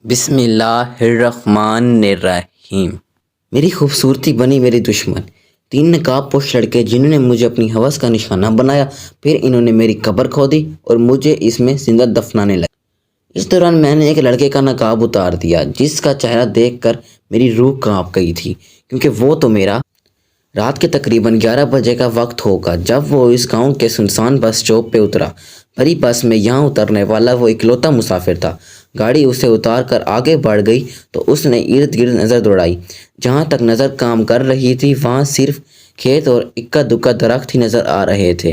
بسم اللہ الرحمن الرحیم۔ میری خوبصورتی بنی میری دشمن۔ تین نقاب پوش لڑکے جنہوں نے مجھے اپنی ہوس کا نشانہ بنایا، پھر انہوں نے میری قبر کھودی اور مجھے اس میں زندہ دفنانے لگے۔ اس دوران میں نے ایک لڑکے کا نقاب اتار دیا جس کا چہرہ دیکھ کر میری روح کانپ گئی تھی، کیونکہ وہ تو میرا رات کے تقریباً 11 بجے کا وقت ہوگا جب وہ اس گاؤں کے سنسان بس اسٹاپ پہ اترا۔ بھری بس میں یہاں اترنے والا وہ اکلوتا مسافر تھا۔ گاڑی اسے اتار کر آگے بڑھ گئی تو اس نے ارد گرد نظر دوڑائی۔ جہاں تک نظر کام کر رہی تھی وہاں صرف کھیت اور اکا دکا درخت ہی نظر آ رہے تھے۔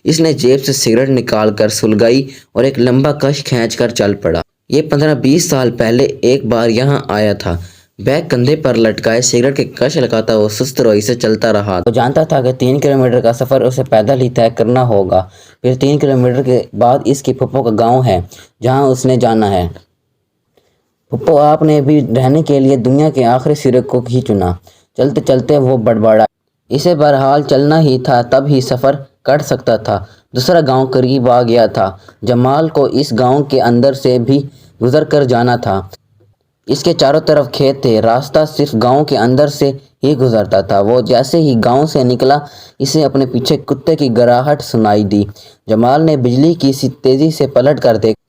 اس نے جیب سے سگریٹ نکال کر سلگائی اور ایک لمبا کش کھینچ کر چل پڑا۔ یہ 15-20 سال پہلے ایک بار یہاں آیا تھا۔ بیگ کندھے پر لٹکائے سگریٹ کے کش لگاتا وہ سست روی سے چلتا رہا۔ وہ جانتا تھا کہ 3 کلومیٹر کا سفر اسے پیدل ہی طے کرنا ہوگا۔ پھر 3 کلومیٹر کے بعد اس کی پھپھو کا گاؤں ہے جہاں اس نے جانا ہے۔ پھپھو آپ نے بھی رہنے کے لیے دنیا کے آخری سرے کو ہی چنا۔ چلتے چلتے وہ بڑبڑا، اسے بہرحال چلنا ہی تھا، تب ہی سفر کٹ سکتا تھا۔ دوسرا گاؤں قریب آ گیا تھا۔ جمال کو اس گاؤں کے اندر سے بھی گزر کر جانا تھا۔ اس کے چاروں طرف کھیت تھے، راستہ صرف گاؤں کے اندر سے ہی گزرتا تھا۔ وہ جیسے ہی گاؤں سے نکلا اسے اپنے پیچھے کتے کی گراہٹ سنائی دی۔ جمال نے بجلی کی سی تیزی سے پلٹ کر دیکھا۔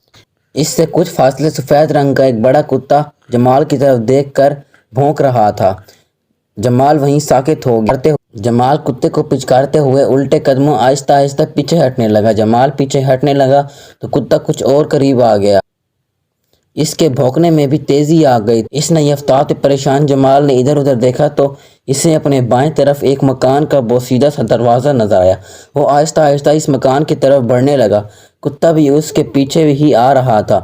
اس سے کچھ فاصلے سفید رنگ کا ایک بڑا کتا جمال کی طرف دیکھ کر بھونک رہا تھا۔ جمال وہیں ساکت ہو گیا۔ جمال کتے کو پچکارتے ہوئے الٹے قدموں آہستہ آہستہ پیچھے ہٹنے لگا۔ جمال پیچھے ہٹنے لگا تو کتا کچھ اور قریب آ گیا۔ اس کے بھونکنے میں بھی تیزی آ گئی۔ اس نے افتاد پریشان جمال نے ادھر ادھر دیکھا تو اسے اپنے بائیں طرف ایک مکان کا بوسیدہ سا دروازہ نظر آیا۔ وہ آہستہ آہستہ اس مکان کی طرف بڑھنے لگا۔ کتا بھی اس کے پیچھے ہی آ رہا تھا۔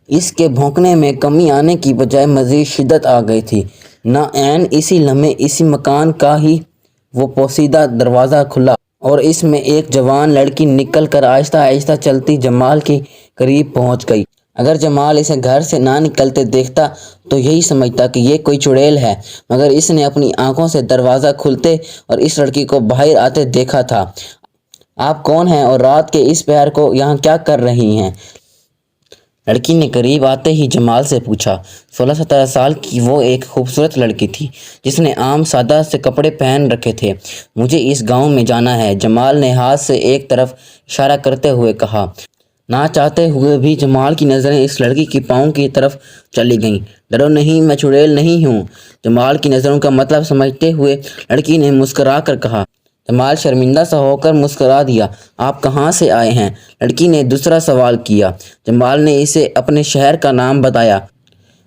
اس کے بھونکنے میں کمی آنے کی بجائے مزید شدت آ گئی تھی۔ ناعین اسی لمحے اسی مکان کا ہی وہ پوسیدہ دروازہ کھلا اور اس میں ایک جوان لڑکی نکل کر آہستہ آہستہ چلتی جمال کے قریب پہنچ گئی۔ اگر جمال اسے گھر سے نہ نکلتے دیکھتا تو یہی سمجھتا کہ یہ کوئی چڑیل ہے، مگر اس نے اپنی آنکھوں سے دروازہ کھلتے اور اس لڑکی کو باہر آتے دیکھا تھا۔ آپ کون ہیں اور رات کے اس پہر کو یہاں کیا کر رہی ہیں؟ لڑکی نے قریب آتے ہی جمال سے پوچھا۔ 16-17 سال کی وہ ایک خوبصورت لڑکی تھی جس نے عام سادہ سے کپڑے پہن رکھے تھے۔ مجھے اس گاؤں میں جانا ہے، جمال نے ہاتھ سے ایک طرف اشارہ کرتے ہوئے کہا۔ نہ چاہتے ہوئے بھی جمال کی نظریں اس لڑکی کی پاؤں کی طرف چلی گئیں۔ ڈرو نہیں، میں چڑیل نہیں ہوں، جمال کی نظروں کا مطلب سمجھتے ہوئے لڑکی نے مسکرا کر کہا۔ جمال شرمندہ سا ہو کر مسکرا دیا۔ آپ کہاں سے آئے ہیں؟ لڑکی نے دوسرا سوال کیا۔ جمال نے اسے اپنے شہر کا نام بتایا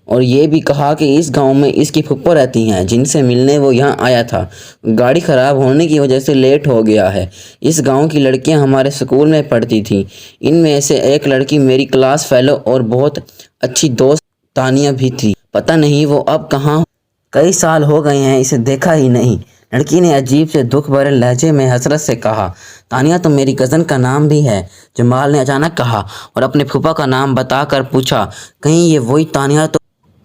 اور یہ بھی کہا کہ اس گاؤں میں اس کی پھپھو رہتی ہیں جن سے ملنے وہ یہاں آیا تھا۔ گاڑی خراب ہونے کی وجہ سے لیٹ ہو گیا ہے۔ اس گاؤں کی لڑکیاں ہمارے اسکول میں پڑھتی تھیں، ان میں سے ایک لڑکی میری کلاس فیلو اور بہت اچھی دوست تانیہ بھی تھی۔ پتہ نہیں وہ اب کہاں، کئی سال ہو گئے ہیں اسے دیکھا ہی نہیں، لڑکی نے عجیب سے دکھ بھرے لہجے میں حسرت سے کہا۔ تانیہ تو میری کزن کا نام بھی ہے، جمال نے اچانک کہا اور اپنے پھوپھا کا نام بتا کر پوچھا، کہیں یہ وہی تانیہ تو؟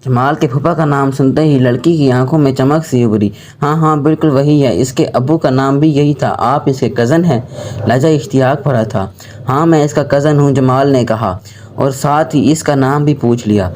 جمال کے پھوپھا کا نام سنتے ہی لڑکی کی آنکھوں میں چمک سی ابھری۔ ہاں ہاں بالکل وہی ہے، اس کے ابو کا نام بھی یہی تھا۔ آپ اس کے کزن ہیں؟ لہجہ اشتیاق بھرا تھا۔ ہاں میں اس کا کزن ہوں، جمال نے کہا اور ساتھ ہی اس کا نام بھی پوچھ لیا۔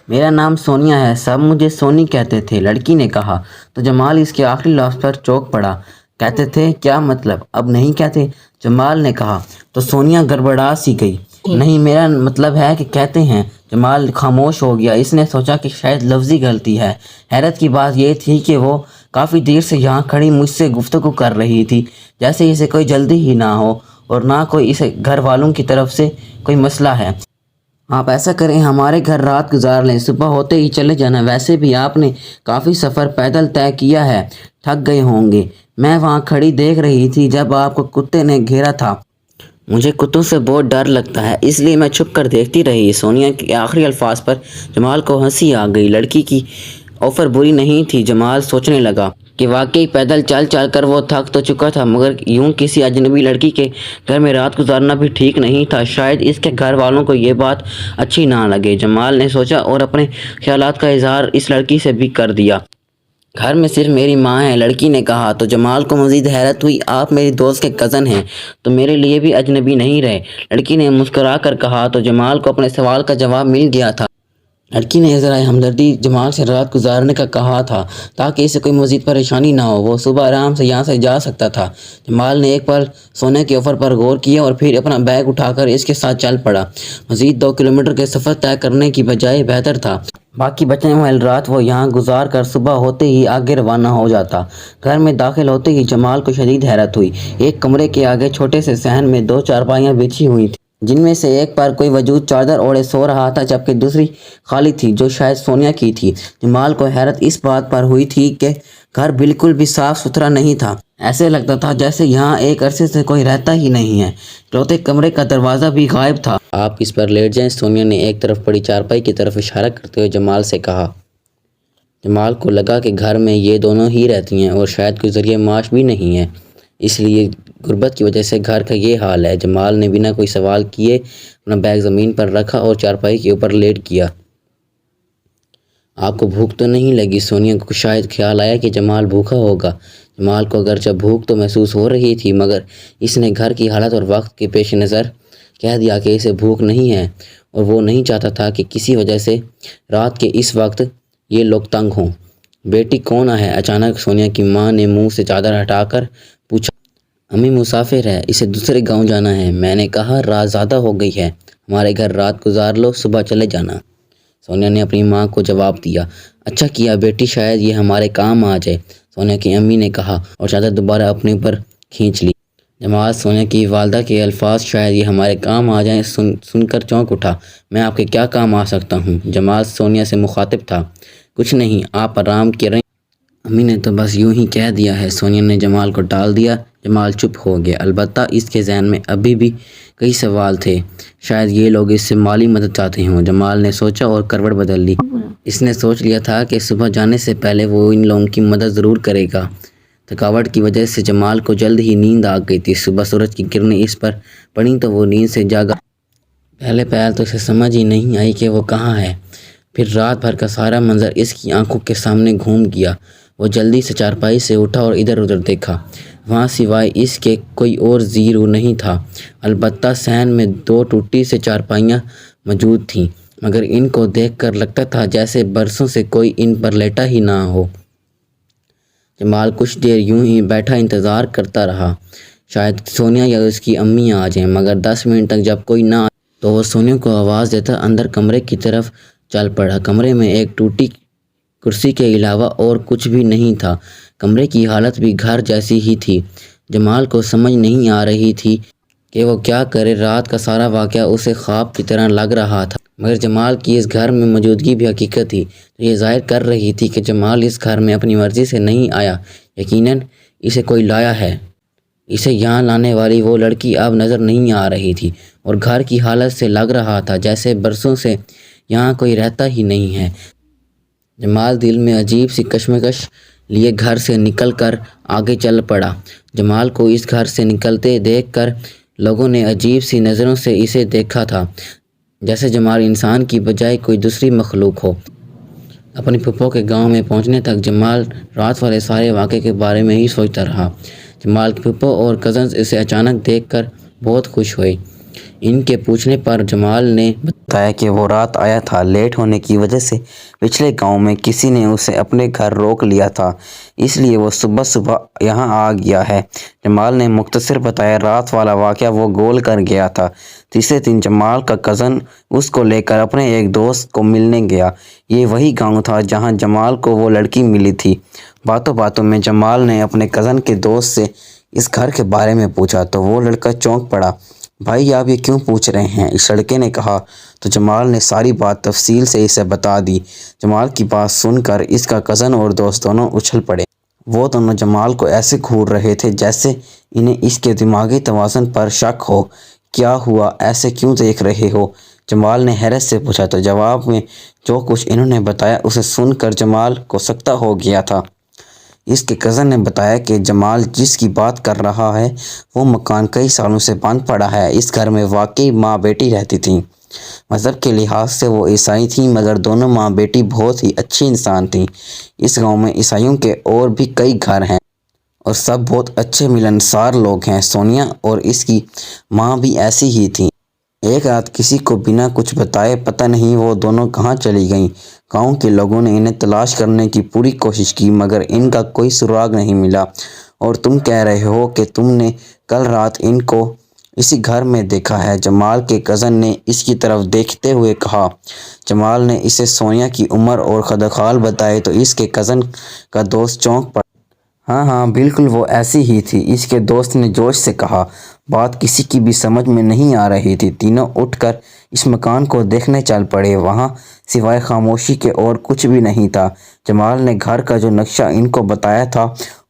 میرا نام سونیا ہے، سب مجھے سونی کہتے تھے، لڑکی نے کہا تو جمال اس کے آخری لفظ پر چونک پڑا۔ کہتے تھے؟ کیا مطلب؟ اب نہیں کہتے؟ جمال نے کہا تو سونیا گڑبڑا سی گئی۔ نہیں، میرا مطلب ہے کہ کہتے ہیں۔ جمال خاموش ہو گیا۔ اس نے سوچا کہ شاید لفظی غلطی ہے۔ حیرت کی بات یہ تھی کہ وہ کافی دیر سے یہاں کھڑی مجھ سے گفتگو کر رہی تھی، جیسے اسے کوئی جلدی ہی نہ ہو اور نہ کوئی اسے گھر والوں کی طرف سے کوئی مسئلہ ہے۔ آپ ایسا کریں، ہمارے گھر رات گزار لیں، صبح ہوتے ہی چلے جانا۔ ویسے بھی آپ نے کافی سفر پیدل طے کیا ہے، تھک گئے ہوں گے۔ میں وہاں کھڑی دیکھ رہی تھی جب آپ کو کتے نے گھیرا تھا۔ مجھے کتوں سے بہت ڈر لگتا ہے، اس لیے میں چھپ کر دیکھتی رہی۔ سونیا کے آخری الفاظ پر جمال کو ہنسی آ گئی۔ لڑکی کی آفر بری نہیں تھی۔ جمال سوچنے لگا کہ واقعی پیدل چل چل کر وہ تھک تو چکا تھا، مگر یوں کسی اجنبی لڑکی کے گھر میں رات گزارنا بھی ٹھیک نہیں تھا۔ شاید اس کے گھر والوں کو یہ بات اچھی نہ لگے، جمال نے سوچا اور اپنے خیالات کا اظہار اس لڑکی سے بھی کر دیا۔ گھر میں صرف میری ماں ہے، لڑکی نے کہا تو جمال کو مزید حیرت ہوئی۔ آپ میری دوست کے کزن ہیں تو میرے لیے بھی اجنبی نہیں رہے، لڑکی نے مسکرا کر کہا تو جمال کو اپنے سوال کا جواب مل گیا تھا۔ لڑکی نے ذرائع ہمدردی جمال سے رات گزارنے کا کہا تھا تاکہ اسے کوئی مزید پریشانی نہ ہو، وہ صبح آرام سے یہاں سے جا سکتا تھا۔ جمال نے ایک پل سونیا کے آفر پر غور کیا اور پھر اپنا بیگ اٹھا کر اس کے ساتھ چل پڑا۔ مزید 2 کلومیٹر کے سفر طے کرنے کی بجائے بہتر تھا باقی بچنے والی رات وہ یہاں گزار کر صبح ہوتے ہی آگے روانہ ہو جاتا۔ گھر میں داخل ہوتے ہی جمال کو شدید حیرت ہوئی۔ ایک کمرے کے آگے چھوٹے سے صحن میں 2 چارپائیاں بچھی ہوئی تھیں، جن میں سے ایک پر کوئی وجود چادر اوڑھے سو رہا تھا جبکہ دوسری خالی تھی جو شاید سونیا کی تھی۔ جمال کو حیرت اس بات پر ہوئی تھی کہ گھر بالکل بھی صاف ستھرا نہیں تھا، ایسے لگتا تھا جیسے یہاں ایک عرصے سے کوئی رہتا ہی نہیں ہے۔ اکلوتے کمرے کا دروازہ بھی غائب تھا۔ آپ اس پر لیٹ جائیں، سونیا نے ایک طرف پڑی چارپائی کی طرف اشارہ کرتے ہوئے جمال سے کہا۔ جمال کو لگا کہ گھر میں یہ دونوں ہی رہتی ہیں اور شاید کوئی ذریعہ معاش بھی نہیں ہے، اس لیے غربت کی وجہ سے گھر کا یہ حال ہے۔ جمال نے بنا کوئی سوال کیے اپنا بیگ زمین پر رکھا اور چارپائی کے اوپر لیٹ گیا۔ آپ کو بھوک تو نہیں لگی؟ سونیا کو شاید خیال آیا کہ جمال بھوکا ہوگا۔ جمال کو اگرچہ بھوک تو محسوس ہو رہی تھی مگر اس نے گھر کی حالت اور وقت کے پیش نظر کہہ دیا کہ اسے بھوک نہیں ہے اور وہ نہیں چاہتا تھا کہ کسی وجہ سے رات کے اس وقت یہ لوگ تنگ ہوں۔ بیٹی کون ہے؟ اچانک سونیا کی ماں نے منہ سے چادر ہٹا کر پوچھا۔ امی مسافر ہے، اسے دوسرے گاؤں جانا ہے۔ میں نے کہا رات زیادہ ہو گئی ہے، ہمارے گھر رات گزار لو، صبح چلے جانا۔ سونیا نے اپنی ماں کو جواب دیا۔ اچھا کیا بیٹی، شاید یہ ہمارے کام آ جائے، سونیا کی امی نے کہا اور چادر دوبارہ اپنے اوپر کھینچ لی۔ جمال سونیا کی والدہ کے الفاظ شاید یہ ہمارے کام آ جائیں سن کر چونک اٹھا۔ میں آپ کے کیا کام آ سکتا ہوں؟ جمال سونیا سے مخاطب تھا۔ کچھ نہیں، آپ آرام کریں، امی نے تو بس یوں ہی کہہ دیا ہے، سونیا نے جمال کو ٹال دیا۔ جمال چپ ہو گیا، البتہ اس کے ذہن میں ابھی بھی کئی سوال تھے، شاید یہ لوگ اس سے مالی مدد چاہتے ہوں۔ جمال نے سوچا اور کروٹ بدل لی۔ اس نے سوچ لیا تھا کہ صبح جانے سے پہلے وہ ان لوگوں کی مدد ضرور کرے گا۔ تھکاوٹ کی وجہ سے جمال کو جلد ہی نیند آ گئی تھی۔ صبح سورج کی کرنیں اس پر پڑیں تو وہ نیند سے جاگا۔ پہلے تو اسے سمجھ ہی نہیں آئی کہ وہ کہاں ہے، پھر رات بھر کا سارا منظر اس کی آنکھوں کے سامنے گھوم گیا۔ وہ جلدی سے چارپائی سے اٹھا اور ادھر ادھر دیکھا، وہاں سوائے اس کے کوئی اور زیر و نہیں تھا۔ البتہ صحن میں 2 ٹوٹی سے چارپائیاں موجود تھیں مگر ان کو دیکھ کر لگتا تھا جیسے برسوں سے کوئی ان پر لیٹا ہی نہ ہو۔ جمال کچھ دیر یوں ہی بیٹھا انتظار کرتا رہا، شاید سونیا یا اس کی امی آ جائیں، مگر 10 منٹ تک جب کوئی نہ آیا تو وہ سونیا کو آواز دیتا اندر کمرے کی طرف چل پڑا۔ کمرے میں ایک ٹوٹی کرسی کے علاوہ اور کچھ بھی نہیں تھا۔ کمرے کی حالت بھی گھر جیسی ہی تھی۔ جمال کو سمجھ نہیں آ رہی تھی کہ وہ کیا کرے، رات کا سارا واقعہ اسے خواب کی طرح لگ رہا تھا مگر جمال کی اس گھر میں موجودگی بھی حقیقت تھی جو یہ ظاہر کر رہی تھی کہ جمال اس گھر میں اپنی مرضی سے نہیں آیا، یقیناً اسے کوئی لایا ہے۔ اسے یہاں لانے والی وہ لڑکی اب نظر نہیں آ رہی تھی اور گھر کی حالت سے لگ رہا تھا جیسے برسوں سے یہاں کوئی رہتا ہی نہیں ہے۔ جمال دل میں عجیب سی کشمکش لیے گھر سے نکل کر آگے چل پڑا۔ جمال کو اس گھر سے نکلتے دیکھ کر لوگوں نے عجیب سی نظروں سے اسے دیکھا تھا، جیسے جمال انسان کی بجائے کوئی دوسری مخلوق ہو۔ اپنی پھپھو کے گاؤں میں پہنچنے تک جمال رات والے سارے واقعے کے بارے میں ہی سوچتا رہا۔ جمال کی پھپھو اور کزنز اسے اچانک دیکھ کر بہت خوش ہوئے۔ ان کے پوچھنے پر جمال نے بتایا کہ وہ رات آیا تھا، لیٹ ہونے کی وجہ سے پچھلے گاؤں میں کسی نے اسے اپنے گھر روک لیا تھا، اس لیے وہ صبح صبح یہاں آ گیا ہے۔ جمال نے مختصر بتایا، رات والا واقعہ وہ گول کر گیا تھا۔ تیسرے دن جمال کا کزن اس کو لے کر اپنے ایک دوست کو ملنے گیا۔ یہ وہی گاؤں تھا جہاں جمال کو وہ لڑکی ملی تھی۔ باتوں باتوں میں جمال نے اپنے کزن کے دوست سے اس گھر کے بارے میں پوچھا تو وہ لڑکا چونک پڑا۔ بھائی آپ یہ کیوں پوچھ رہے ہیں؟ اس لڑکے نے کہا تو جمال نے ساری بات تفصیل سے اسے بتا دی۔ جمال کی بات سن کر اس کا کزن اور دوست دونوں اچھل پڑے۔ وہ دونوں جمال کو ایسے گھور رہے تھے جیسے انہیں اس کے دماغی توازن پر شک ہو۔ کیا ہوا؟ ایسے کیوں دیکھ رہے ہو؟ جمال نے حیرت سے پوچھا تو جواب میں جو کچھ انہوں نے بتایا اسے سن کر جمال کو سکتہ ہو گیا تھا۔ اس کے کزن نے بتایا کہ جمال جس کی بات کر رہا ہے وہ مکان کئی سالوں سے بند پڑا ہے۔ اس گھر میں واقعی ماں بیٹی رہتی تھیں۔ مذہب کے لحاظ سے وہ عیسائی تھیں مگر دونوں ماں بیٹی بہت ہی اچھی انسان تھیں۔ اس گاؤں میں عیسائیوں کے اور بھی کئی گھر ہیں اور سب بہت اچھے ملنسار لوگ ہیں۔ سونیا اور اس کی ماں بھی ایسی ہی تھیں۔ ایک رات کسی کو بنا کچھ بتائے پتہ نہیں وہ دونوں کہاں چلی گئیں۔ گاؤں کے لوگوں نے انہیں تلاش کرنے کی پوری کوشش کی مگر ان کا کوئی سراغ نہیں ملا۔ اور تم کہہ رہے ہو کہ تم نے کل رات ان کو اسی گھر میں دیکھا ہے؟ جمال کے کزن نے اس کی طرف دیکھتے ہوئے کہا۔ جمال نے اسے سونیا کی عمر اور خدخال بتائے تو اس کے کزن کا دوست چونک پڑا۔ ہاں بالکل وہ ایسی ہی تھی، اس کے دوست نے جوش سے کہا۔ بات کسی کی بھی سمجھ میں نہیں آ رہی تھی۔ تینوں اٹھ کر اس مکان کو دیکھنے چل پڑے۔ وہاں سوائے خاموشی کے اور کچھ بھی نہیں تھا۔ جمال نے گھر کا جو نقشہ ان کو بتایا تھا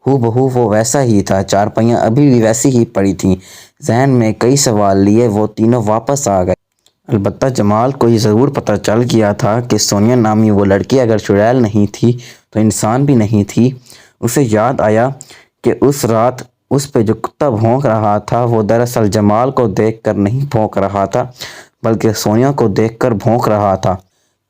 ہو بہو وہ ویسا ہی تھا۔ چارپائیاں ابھی بھی ویسی ہی پڑی تھیں۔ ذہن میں کئی سوال لیے وہ تینوں واپس آ گئے۔ البتہ جمال کو یہ ضرور پتہ چل گیا تھا کہ سونیا نامی وہ لڑکی اگر چڑیل نہیں تھی تو انسان بھی نہیں تھی۔ اسے یاد آیا کہ اس رات اس پہ جو کتا بھونک رہا تھا وہ دراصل جمال کو دیکھ کر نہیں بھونک رہا تھا بلکہ سونیا کو دیکھ کر بھونک رہا تھا،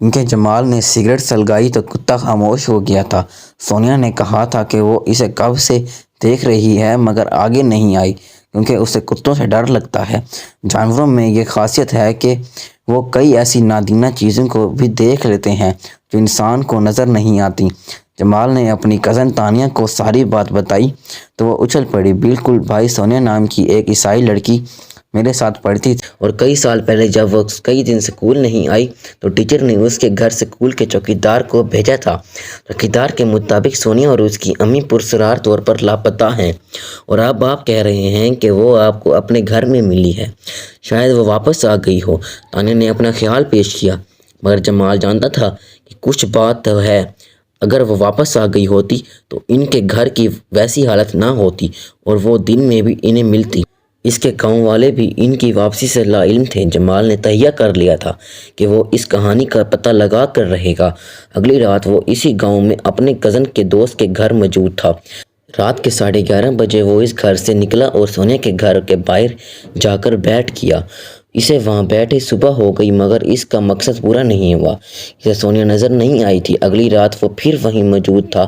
کیونکہ جمال نے سگریٹ سلگائی تو کتا خاموش ہو گیا تھا۔ سونیا نے کہا تھا کہ وہ اسے کب سے دیکھ رہی ہے مگر آگے نہیں آئی کیونکہ اسے کتوں سے ڈر لگتا ہے۔ جانوروں میں یہ خاصیت ہے کہ وہ کئی ایسی نادینہ چیزوں کو بھی دیکھ لیتے ہیں جو انسان کو نظر نہیں آتی۔ جمال نے اپنی کزن تانیہ کو ساری بات بتائی تو وہ اچھل پڑی۔ بالکل بھائی، سونیا نام کی ایک عیسائی لڑکی میرے ساتھ پڑھتی تھی اور کئی سال پہلے جب وہ کئی دن اسکول نہیں آئی تو ٹیچر نے اس کے گھر اسکول کے چوکیدار کو بھیجا تھا۔ چوکیدار کے مطابق سونیا اور اس کی امی پرسرار طور پر لاپتہ ہیں اور اب آپ کہہ رہے ہیں کہ وہ آپ کو اپنے گھر میں ملی ہے، شاید وہ واپس آ گئی ہو۔ تانیہ نے اپنا خیال پیش کیا مگر جمال جانتا تھا کہ کچھ بات تو ہے۔ اگر وہ واپس آ گئی ہوتی تو ان کے گھر کی ویسی حالت نہ ہوتی اور وہ دن میں بھی انہیں ملتی۔ اس کے گاؤں والے بھی ان کی واپسی سے لا علم تھے۔ جمال نے تہیہ کر لیا تھا کہ وہ اس کہانی کا پتہ لگا کر رہے گا۔ اگلی رات وہ اسی گاؤں میں اپنے کزن کے دوست کے گھر موجود تھا۔ رات کے 11:30 بجے وہ اس گھر سے نکلا اور سونیا کے گھر کے باہر جا کر بیٹھ گیا۔ اسے وہاں بیٹھے صبح ہو گئی مگر اس کا مقصد پورا نہیں ہوا۔ اسے سونیا نظر نہیں آئی تھی۔ اگلی رات وہ پھر وہیں موجود تھا۔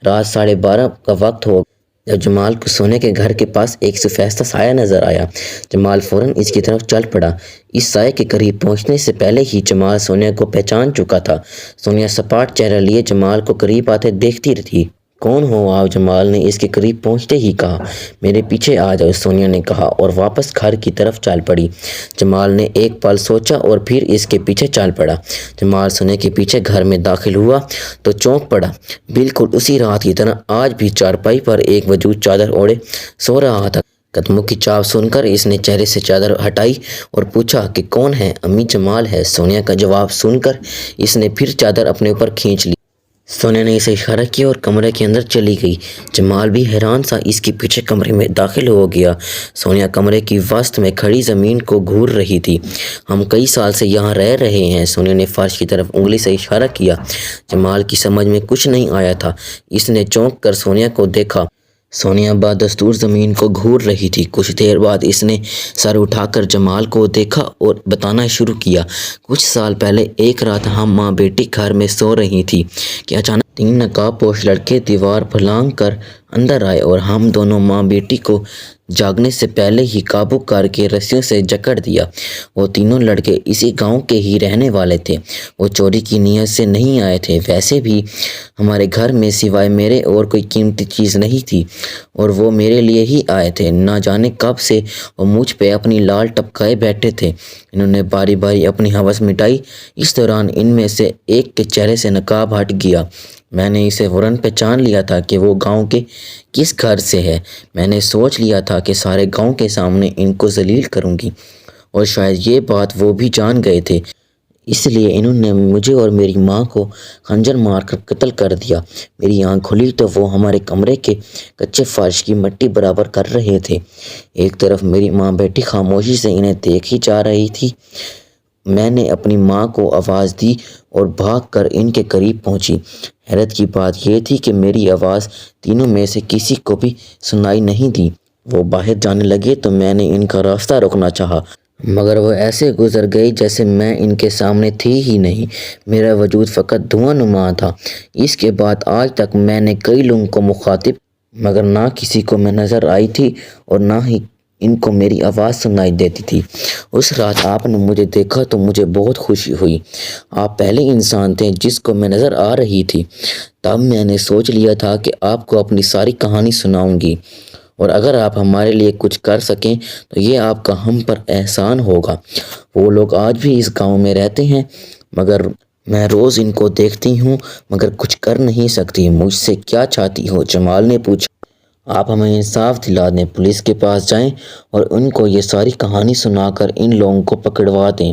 رات 12:30 کا وقت ہو جب جمال کو سونیا کے گھر کے پاس ایک سفید سایہ نظر آیا۔ جمال فوراً اس کی طرف چل پڑا۔ اس سائے کے قریب پہنچنے سے پہلے ہی جمال سونیا کو پہچان چکا تھا۔ سونیا سپاٹ چہرہ لیے جمال کو قریب آتے دیکھتی تھی۔ کون ہو آپ؟ جمال نے اس کے قریب پہنچتے ہی کہا۔ میرے پیچھے آ جاؤ، سونیا نے کہا اور واپس گھر کی طرف چل پڑی۔ جمال نے ایک پل سوچا اور پھر اس کے پیچھے چل پڑا۔ جمال سونیا کے پیچھے گھر میں داخل ہوا تو چونک پڑا۔ بالکل اسی رات کی طرح آج بھی چارپائی پر ایک وجود چادر اوڑھے سو رہا تھا۔ قدموں کی چاپ سن کر اس نے چہرے سے چادر ہٹائی اور پوچھا کہ کون ہے؟ امی، جمال ہے۔ سونیا کا جواب سن کر اس نے پھر چادر اپنے اوپر کھینچ لی۔ سونیا نے اسے اشارہ کیا اور کمرے کے اندر چلی گئی۔ جمال بھی حیران سا اس کے پیچھے کمرے میں داخل ہو گیا۔ سونیا کمرے کی وسط میں کھڑی زمین کو گھور رہی تھی۔ ہم کئی سال سے یہاں رہ رہے ہیں، سونیا نے فرش کی طرف انگلی سے اشارہ کیا۔ جمال کی سمجھ میں کچھ نہیں آیا تھا۔ اس نے چونک کر سونیا کو دیکھا۔ سونیا بدستور زمین کو گھور رہی تھی۔ کچھ دیر بعد اس نے سر اٹھا کر جمال کو دیکھا اور بتانا شروع کیا۔ کچھ سال پہلے ایک رات ہم ماں بیٹی گھر میں سو رہی تھی کہ اچانک 3 نقاب پوش لڑکے دیوار پھلانگ کر اندر آئے اور ہم دونوں ماں بیٹی کو جاگنے سے پہلے ہی قابو کر کے رسیوں سے جکڑ دیا۔ وہ تینوں لڑکے اسی گاؤں کے ہی رہنے والے تھے۔ وہ چوری کی نیت سے نہیں آئے تھے۔ ویسے بھی ہمارے گھر میں سوائے میرے اور کوئی قیمتی چیز نہیں تھی اور وہ میرے لیے ہی آئے تھے۔ نہ جانے کب سے وہ مجھ پہ اپنی لال ٹپکائے بیٹھے تھے۔ انہوں نے باری باری اپنی ہوس مٹائی۔ اس دوران ان میں سے ایک کے چہرے سے نقاب ہٹ گیا۔ میں نے اسے فوراً پہچان لیا تھا کہ وہ گاؤں کے کس گھر سے ہے۔ میں نے سوچ لیا تھا کہ سارے گاؤں کے سامنے ان کو ذلیل کروں گی اور شاید یہ بات وہ بھی جان گئے تھے، اس لیے انہوں نے مجھے اور میری ماں کو خنجر مار کر قتل کر دیا۔ میری آنکھ کھلی تو وہ ہمارے کمرے کے کچے فرش کی مٹی برابر کر رہے تھے۔ ایک طرف میری ماں بیٹی خاموشی سے انہیں دیکھ ہی جا رہی تھی۔ میں نے اپنی ماں کو آواز دی اور بھاگ کر ان کے قریب پہنچی۔ حیرت کی بات یہ تھی کہ میری آواز تینوں میں سے کسی کو بھی سنائی نہیں دی۔ وہ باہر جانے لگے تو میں نے ان کا راستہ روکنا چاہا مگر وہ ایسے گزر گئی جیسے میں ان کے سامنے تھی ہی نہیں۔ میرا وجود فقط دھواں نما تھا۔ اس کے بعد آج تک میں نے کئی لوگوں کو مخاطب مگر نہ کسی کو میں نظر آئی تھی اور نہ ہی ان کو میری آواز سنائی دیتی تھی۔ اس رات آپ نے مجھے دیکھا تو مجھے بہت خوشی ہوئی۔ آپ پہلے انسان تھے جس کو میں نظر آ رہی تھی۔ تب میں نے سوچ لیا تھا کہ آپ کو اپنی ساری کہانی سناؤں گی، اور اگر آپ ہمارے لیے کچھ کر سکیں تو یہ آپ کا ہم پر احسان ہوگا۔ وہ لوگ آج بھی اس گاؤں میں رہتے ہیں، مگر میں روز ان کو دیکھتی ہوں مگر کچھ کر نہیں سکتی۔ مجھ سے کیا چاہتی ہو؟ جمال نے پوچھا۔ آپ ہمیں انصاف دلا دیں، پولیس کے پاس جائیں اور ان کو یہ ساری کہانی سنا کر ان لوگوں کو پکڑوا دیں۔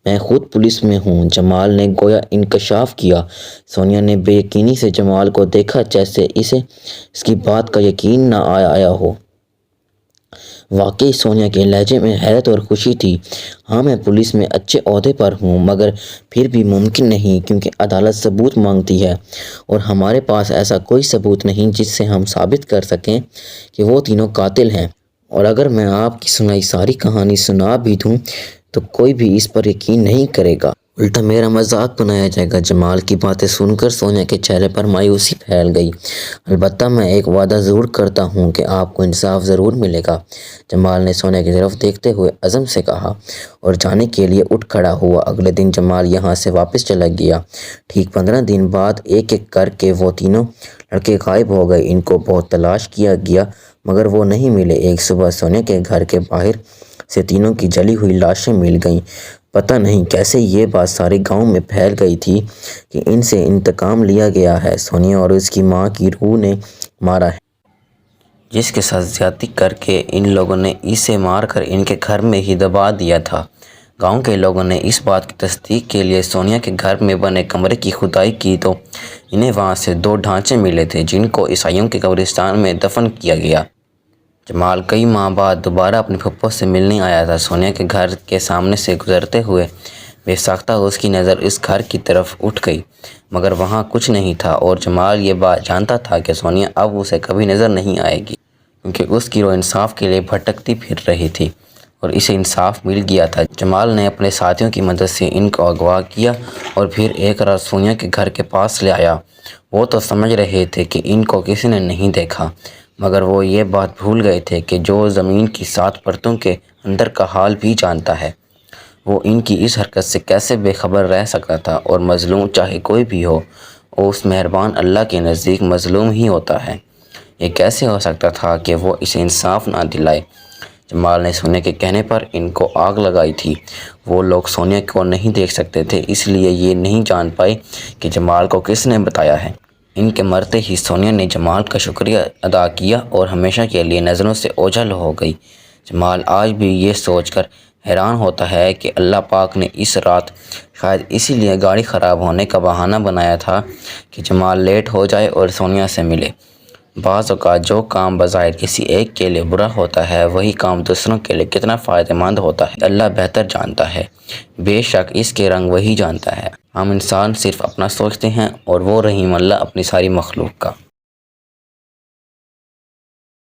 میں خود پولیس میں ہوں، جمال نے گویا انکشاف کیا۔ سونیا نے بے یقینی سے جمال کو دیکھا، جیسے اسے اس کی بات کا یقین نہ آیا ہو۔ واقعی سونیا کے لہجے میں حیرت اور خوشی تھی۔ ہاں، میں پولیس میں اچھے عہدے پر ہوں، مگر پھر بھی ممکن نہیں، کیونکہ عدالت ثبوت مانگتی ہے اور ہمارے پاس ایسا کوئی ثبوت نہیں جس سے ہم ثابت کر سکیں کہ وہ تینوں قاتل ہیں۔ اور اگر میں آپ کی سنائی ساری کہانی سنا بھی دوں تو کوئی بھی اس پر یقین نہیں کرے گا، الٹا میرا مذاق بنایا جائے گا۔ جمال کی باتیں سن کر سونیا کے چہرے پر مایوسی پھیل گئی۔ البتہ میں ایک وعدہ ضرور کرتا ہوں کہ آپ کو انصاف ضرور ملے گا، جمال نے سونیا کی طرف دیکھتے ہوئے عزم سے کہا، اور جانے کے لیے اٹھ کھڑا ہوا۔ اگلے دن جمال یہاں سے واپس چلا گیا۔ ٹھیک 15 دن بعد ایک ایک کر کے وہ تینوں لڑکے غائب ہو گئے۔ ان کو بہت تلاش کیا گیا مگر وہ نہیں ملے۔ ایک صبح سونیا کے گھر کے باہر سے تینوں کی جلی ہوئی لاشیں مل گئیں۔ پتہ نہیں کیسے یہ بات سارے گاؤں میں پھیل گئی تھی کہ ان سے انتقام لیا گیا ہے۔ سونیا اور اس کی ماں کی روح نے مارا ہے، جس کے ساتھ زیادتی کر کے ان لوگوں نے اسے مار کر ان کے گھر میں ہی دبا دیا تھا۔ گاؤں کے لوگوں نے اس بات کی تصدیق کے لیے سونیا کے گھر میں بنے کمرے کی کھدائی کی تو انہیں وہاں سے 2 ڈھانچے ملے تھے جن کو عیسائیوں کے قبرستان میں دفن کیا گیا۔ جمال کئی ماہ بعد دوبارہ اپنے پھپھو سے ملنے آیا تھا۔ سونیا کے گھر کے سامنے سے گزرتے ہوئے بے ساختہ اس کی نظر اس گھر کی طرف اٹھ گئی، مگر وہاں کچھ نہیں تھا، اور جمال یہ بات جانتا تھا کہ سونیا اب اسے کبھی نظر نہیں آئے گی، کیونکہ اس کی روح انصاف کے لیے بھٹکتی پھر رہی تھی اور اسے انصاف مل گیا تھا۔ جمال نے اپنے ساتھیوں کی مدد سے ان کو اغوا کیا اور پھر ایک رات سونیا کے گھر کے پاس لے آیا۔ وہ تو سمجھ رہے تھے کہ ان کو کسی نے نہیں دیکھا، مگر وہ یہ بات بھول گئے تھے کہ جو زمین کی 7 پرتوں کے اندر کا حال بھی جانتا ہے، وہ ان کی اس حرکت سے کیسے بے خبر رہ سکتا تھا۔ اور مظلوم چاہے کوئی بھی ہو، اس مہربان اللہ کے نزدیک مظلوم ہی ہوتا ہے۔ یہ کیسے ہو سکتا تھا کہ وہ اسے انصاف نہ دلائے؟ جمال نے سونیا کے کہنے پر ان کو آگ لگائی تھی۔ وہ لوگ سونیا کو نہیں دیکھ سکتے تھے، اس لیے یہ نہیں جان پائے کہ جمال کو کس نے بتایا ہے۔ ان کے مرتے ہی سونیا نے جمال کا شکریہ ادا کیا اور ہمیشہ کے لیے نظروں سے اوجھل ہو گئی۔ جمال آج بھی یہ سوچ کر حیران ہوتا ہے کہ اللہ پاک نے اس رات شاید اسی لیے گاڑی خراب ہونے کا بہانہ بنایا تھا کہ جمال لیٹ ہو جائے اور سونیا سے ملے۔ بعض اوقات جو کام بظاہر کسی ایک کے لیے برا ہوتا ہے، وہی کام دوسروں کے لیے کتنا فائدہ مند ہوتا ہے اللہ بہتر جانتا ہے۔ بے شک اس کے رنگ وہی جانتا ہے۔ ہم انسان صرف اپنا سوچتے ہیں اور وہ رحیم اللہ اپنی ساری مخلوق کا۔